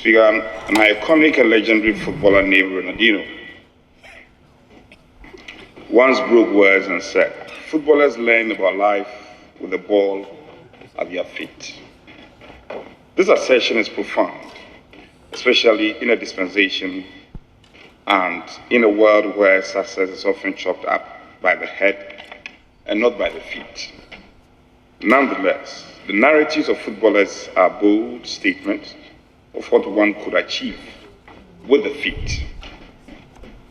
Speaker, an iconic and legendary footballer named Ronaldinho once broke words and said, "Footballers learn about life with the ball at their feet." This assertion is profound, especially in a dispensation and in a world where success is often chopped up by the head and not by the feet. Nonetheless, the narratives of footballers are bold statements of what one could achieve with the feet.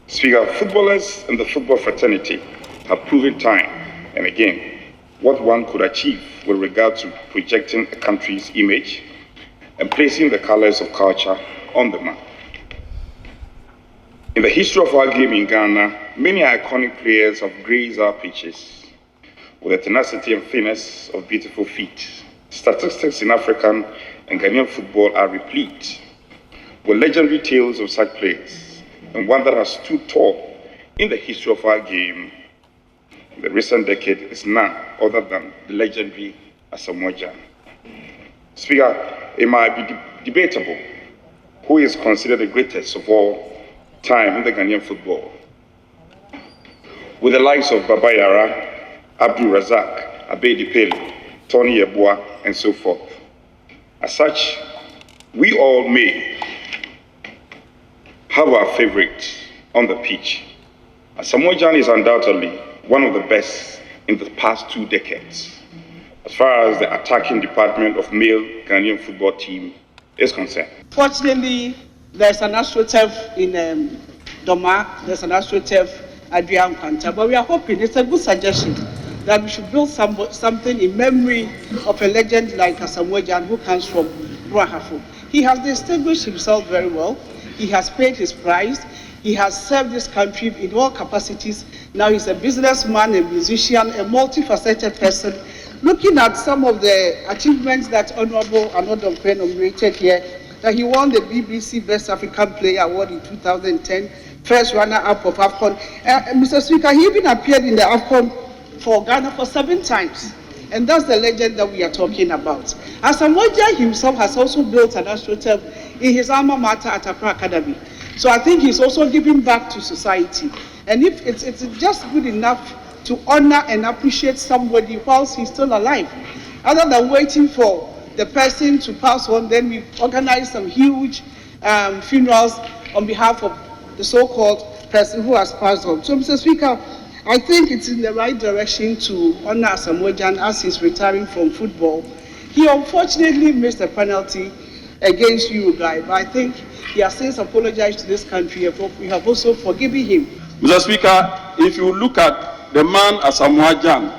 Speaker, footballers and the football fraternity have proven time and again what one could achieve with regard to projecting a country's image and placing the colors of culture on the map. In the history of our game in Ghana, many iconic players have graced our pitches with the tenacity and finesse of beautiful feet. Statistics in African and Ghanaian football are replete with legendary tales of such players, and one that has stood tall in the history of our game in the recent decade is none other than the legendary Asamoah Gyan. Speaker, it might be debatable who is considered the greatest of all time in the Ghanaian football, with the likes of Baba Yara, Abdul Razak, Abedi Pele, Tony Yeboah, and so forth. As such, we all may have our favorite on the pitch. Asamoah Gyan is undoubtedly one of the best in the past 2 decades, as far as the attacking department of male Ghanaian football team is concerned. Fortunately, there's an AstroTurf in Doma, there's an AstroTurf at Bianquanta, but we are hoping, it's a good suggestion, that we should build something in memory of a legend like Asamoah Gyan, who comes from Ruahafo. He has distinguished himself very well. He has paid his price. He has served this country in all capacities. Now he's a businessman, a musician, a multifaceted person. Looking at some of the achievements that Honorable Anodom nominated here, that he won the BBC Best African Player Award in 2010, first runner-up of AFCON. Mr. Speaker, he even appeared in the AFCON for Ghana for 7 times. And that's the legend that we are talking about. Asamoah Gyan himself has also built an AstroTurf in his alma mater at Accra Academy. So I think he's also giving back to society. And if it's just good enough to honor and appreciate somebody whilst he's still alive, other than waiting for the person to pass on, then we organize some huge funerals on behalf of the so-called person who has passed on. So, Mr. Speaker, I think it's in the right direction to honor Asamoah Gyan as he's retiring from football. He unfortunately missed a penalty against Uruguay, but I think he has since apologized to this country. We have also forgiven him. Mr. Speaker, if you look at the man Asamoah Gyan,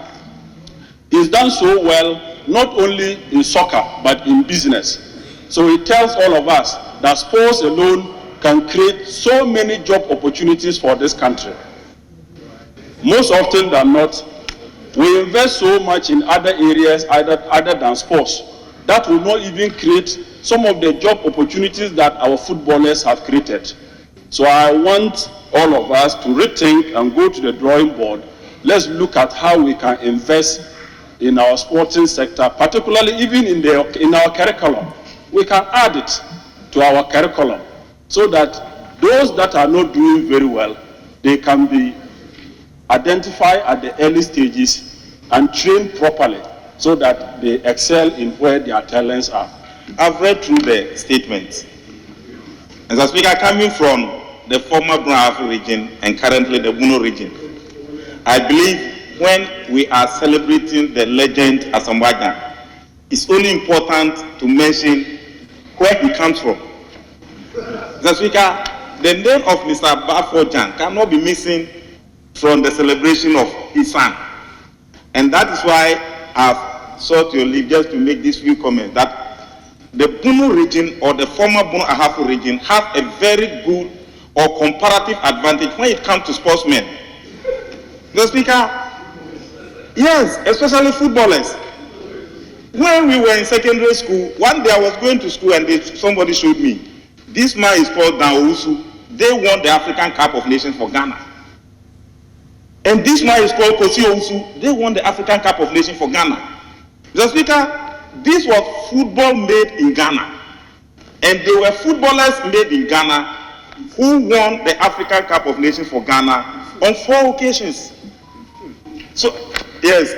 he's done so well not only in soccer but in business. So it tells all of us that sports alone can create so many job opportunities for this country. Most often than not, we invest so much in other areas other than sports that will not even create some of the job opportunities that our footballers have created. So I want all of us to rethink and go to the drawing board. Let's look at how we can invest in our sporting sector, particularly even in our curriculum. We can add it to our curriculum so that those that are not doing very well, they can be identified at the early stages and trained properly so that they excel in where their talents are. I've read through the statements. Mr. Speaker, coming from the former Brahafo region and currently the Buno region, I believe when we are celebrating the legend Asamoah Gyan, it's only important to mention where he comes from. Mr. Speaker, the name of Mr. Bafo Gyan cannot be missing from the celebration of his son. And that is why I've sought your leave just to make these few comments that the Bunu region or the former Bunu Ahafo region have a very good or comparative advantage when it comes to sportsmen. Mr. Speaker, yes, especially footballers. When we were in secondary school, one day I was going to school and somebody showed me, this man is called Daousu. They won the African Cup of Nations for Ghana. And this man is called Kosi Ousu. They won the African Cup of Nations for Ghana. Mr. Speaker, this was football made in Ghana. And they were footballers made in Ghana who won the African Cup of Nations for Ghana on 4 occasions. So, yes,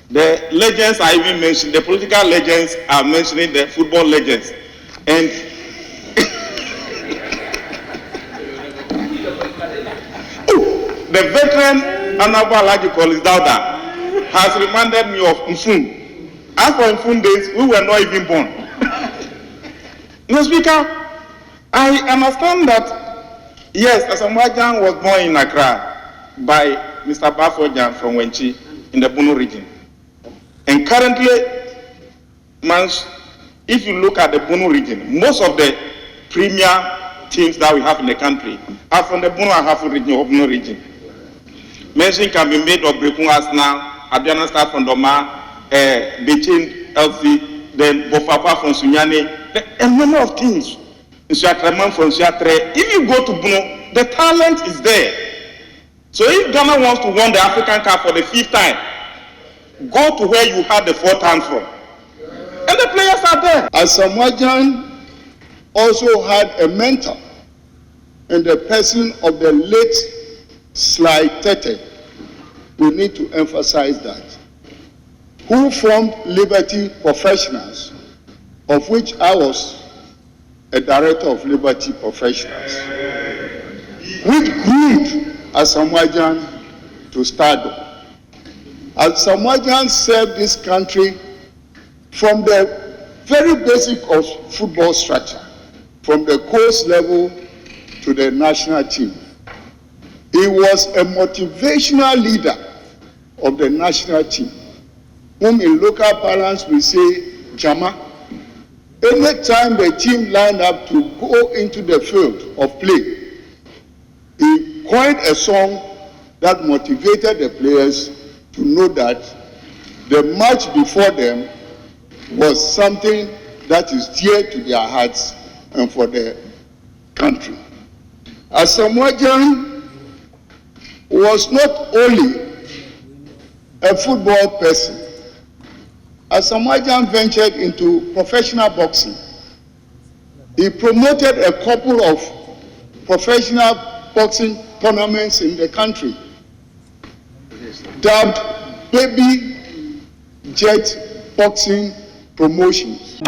the legends are even mentioned, the political legends are mentioning the football legends. And the veteran Honorable Alhaji Collins Lowdown has reminded me of Mfun. As for Mfun days, we were not even born. Mr. Speaker, I understand that, yes, Asamoah Gyan was born in Accra by Mr. Gyan from Wenchi in the Bono region. And currently, if you look at the Bono region, most of the premier teams that we have in the country are from the Bono and Hafu region or Bono region. Mention can be made of Brekun Arsenal, Adriana Star from Doma, Bechin LC, then Bofapa from Sunyane, a number of teams. Nsuatreman from Nsuatre. If you go to Bono, the talent is there. So if Ghana wants to win the African Cup for the 5th time, go to where you had the 4th time from. And the players are there. Asamoah Gyan also had a mentor in the person of the late Sly Tete. We need to emphasize that. Who formed Liberty Professionals, of which I was a director of Liberty Professionals, which groomed Asamoah Gyan to stardom. Asamoah Gyan served this country from the very basic of football structure, from the coach level to the national team. He was a motivational leader of the national team, whom in local parlance we say Jama. Anytime the team lined up to go into the field of play, he coined a song that motivated the players to know that the match before them was something that is dear to their hearts and for the country. Asamoah Gyan was not only a football person. Asamoah Gyan ventured into professional boxing. He promoted a couple of professional boxing tournaments in the country, dubbed Baby Jet Boxing Promotions.